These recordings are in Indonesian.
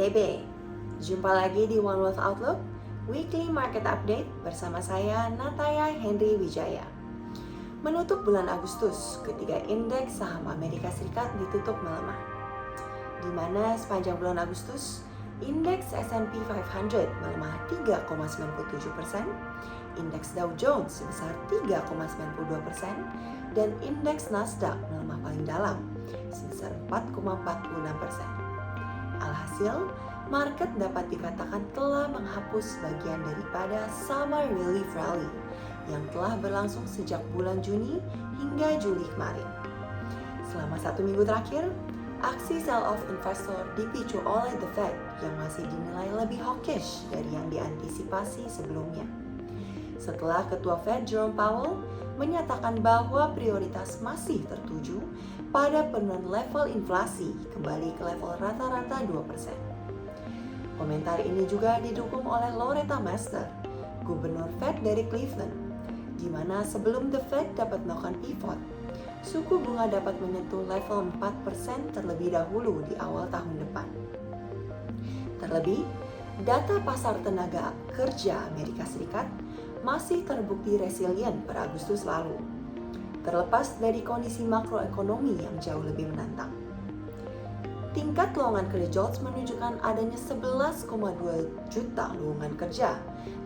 ITB. Jumpa lagi di One Wealth Outlook, Weekly Market Update bersama saya Nataya Henry Wijaya. Menutup bulan Agustus, ketiga indeks saham Amerika Serikat ditutup melemah. Di mana sepanjang bulan Agustus, indeks S&P 500 melemah 3,97%, indeks Dow Jones sebesar 3,92%, dan indeks Nasdaq melemah paling dalam sebesar 4,46%. Alhasil, market dapat dikatakan telah menghapus bagian daripada Summer Relief Rally yang telah berlangsung sejak bulan Juni hingga Juli kemarin. Selama 1 minggu terakhir, aksi sell-off investor dipicu oleh The Fed yang masih dinilai lebih hawkish dari yang diantisipasi sebelumnya. Setelah Ketua Fed Jerome Powell menyatakan bahwa prioritas masih tertuju pada penurunan level inflasi kembali ke level rata-rata 2%. Komentar ini juga didukung oleh Loretta Mester, Gubernur Fed dari Cleveland, di mana sebelum The Fed dapat melakukan pivot, suku bunga dapat menyentuh level 4% terlebih dahulu di awal tahun depan. Terlebih, data pasar tenaga kerja Amerika Serikat masih terbukti resilient per Agustus lalu, terlepas dari kondisi makroekonomi yang jauh lebih menantang. Tingkat lowongan kerja jobs menunjukkan adanya 11,2 juta lowongan kerja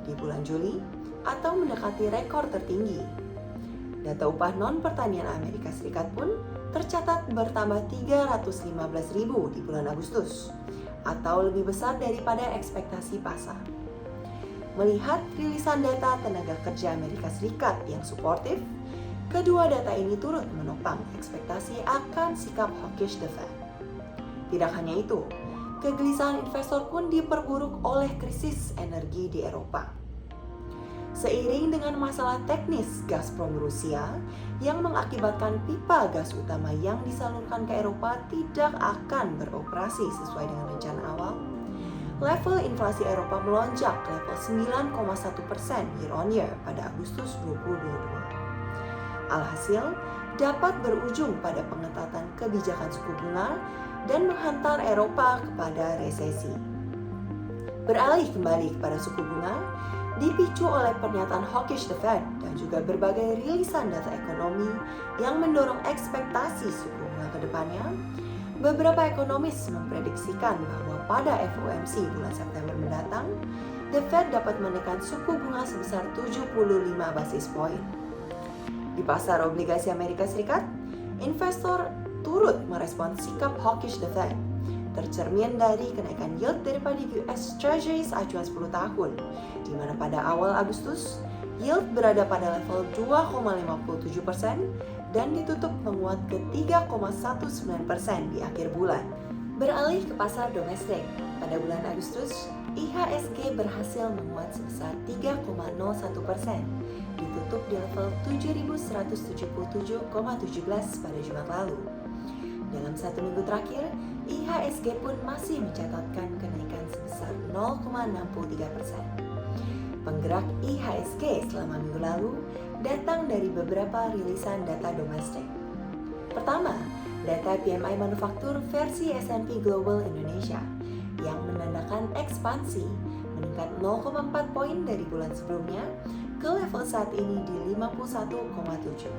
di bulan Juli atau mendekati rekor tertinggi. Data upah non-pertanian Amerika Serikat pun tercatat bertambah 315.000 di bulan Agustus, atau lebih besar daripada ekspektasi pasar. Melihat rilisan data tenaga kerja Amerika Serikat yang suportif, kedua data ini turut menopang ekspektasi akan sikap hawkish The Fed. Tidak hanya itu, kegelisahan investor pun diperburuk oleh krisis energi di Eropa. Seiring dengan masalah teknis Gazprom Rusia yang mengakibatkan pipa gas utama yang disalurkan ke Eropa tidak akan beroperasi sesuai dengan rencana awal, level inflasi Eropa melonjak ke level 9,1% year on year pada Agustus 2022. Alhasil, dapat berujung pada pengetatan kebijakan suku bunga dan menghantar Eropa kepada resesi. Beralih kembali kepada suku bunga, dipicu oleh pernyataan hawkish The Fed dan juga berbagai rilisan data ekonomi yang mendorong ekspektasi suku bunga ke depannya, beberapa ekonomis memprediksikan bahwa pada FOMC bulan September mendatang, The Fed dapat menekan suku bunga sebesar 75 basis point. Di pasar obligasi Amerika Serikat, investor turut merespon sikap hawkish The Fed, tercermin dari kenaikan yield daripada US Treasuries acuan 10 tahun, di mana pada awal Agustus, yield berada pada level 2,57% dan ditutup menguat ke 3,19% di akhir bulan. Beralih ke pasar domestik, pada bulan Agustus, IHSG berhasil menguat sebesar 3,01%, ditutup di level 7.177,17 pada Jumat lalu. Dalam 1 minggu terakhir, IHSG pun masih mencatatkan kenaikan sebesar 0,63%. Penggerak IHSG selama minggu lalu datang dari beberapa rilisan data domestik. Pertama, data PMI manufaktur versi S&P Global Indonesia yang menandakan ekspansi meningkat 0,4 poin dari bulan sebelumnya ke level saat ini di 51,7.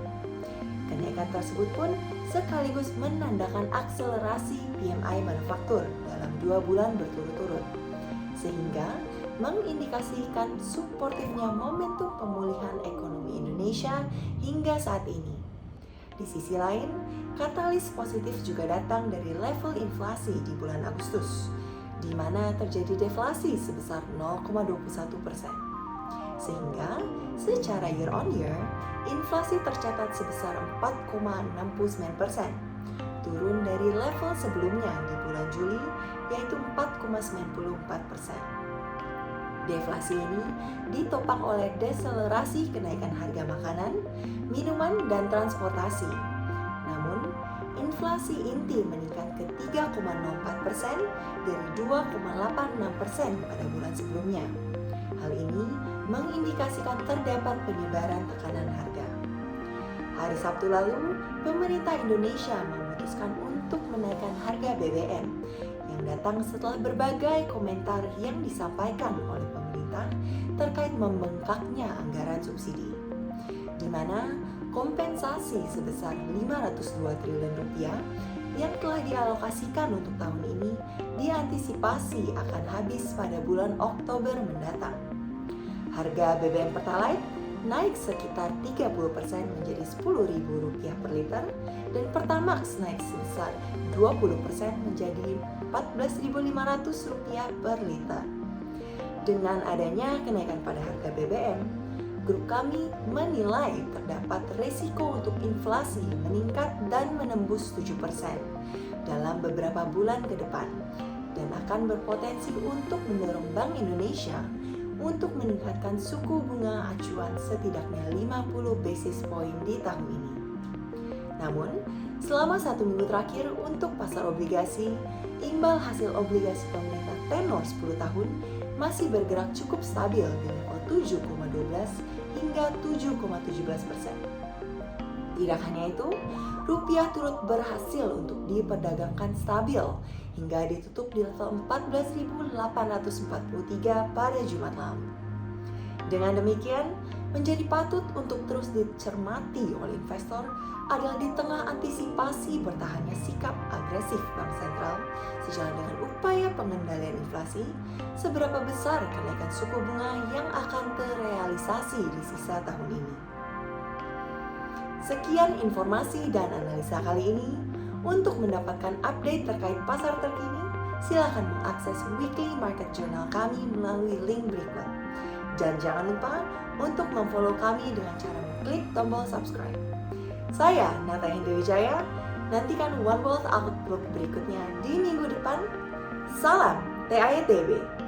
Kenaikan tersebut pun sekaligus menandakan akselerasi PMI manufaktur dalam 2 bulan berturut-turut, sehingga mengindikasikan suportifnya momentum pemulihan ekonomi Indonesia hingga saat ini. Di sisi lain, katalis positif juga datang dari level inflasi di bulan Agustus, di mana terjadi deflasi sebesar 0,21%. Sehingga secara year on year, inflasi tercatat sebesar 4,69%, turun dari level sebelumnya di bulan Juli yaitu 4,94%. Deflasi ini ditopang oleh deselerasi kenaikan harga makanan, minuman, dan transportasi. Namun, inflasi inti meningkat ke 3,04% dari 2,86% pada bulan sebelumnya. Hal ini mengindikasikan terdapat penyebaran tekanan harga. Hari Sabtu lalu, pemerintah Indonesia memutuskan untuk menaikkan harga BBM yang mendatang setelah berbagai komentar yang disampaikan oleh pemerintah terkait membengkaknya anggaran subsidi, di mana kompensasi sebesar 502 triliun rupiah yang telah dialokasikan untuk tahun ini diantisipasi akan habis pada bulan Oktober mendatang. Harga BBM Pertalite naik sekitar 30% menjadi Rp10.000 per liter dan Pertamax naik sebesar 20% menjadi Rp14.500 per liter. Dengan adanya kenaikan pada harga BBM, grup kami menilai terdapat resiko untuk inflasi meningkat dan menembus 7% dalam beberapa bulan ke depan dan akan berpotensi untuk mendorong Bank Indonesia untuk meningkatkan suku bunga acuan setidaknya 50 basis point di tahun ini. Namun, selama 1 minggu terakhir untuk pasar obligasi, imbal hasil obligasi pemerintah tenor 10 tahun masih bergerak cukup stabil di level 7,12 hingga 7,17%. Tidak hanya itu, rupiah turut berhasil untuk diperdagangkan stabil hingga ditutup di level 14.843 pada Jumat lalu. Dengan demikian, menjadi patut untuk terus dicermati oleh investor adalah di tengah antisipasi bertahannya sikap agresif Bank Sentral sejalan dengan upaya pengendalian inflasi, seberapa besar kenaikan suku bunga yang akan terrealisasi di sisa tahun ini. Sekian informasi dan analisa kali ini. Untuk mendapatkan update terkait pasar terkini, silakan mengakses weekly market journal kami melalui link berikut. Dan jangan lupa untuk memfollow kami dengan cara mengklik tombol subscribe. Saya Nataya Hendri Wijaya, nantikan One World Outlook berikutnya di minggu depan. Salam TAYTB.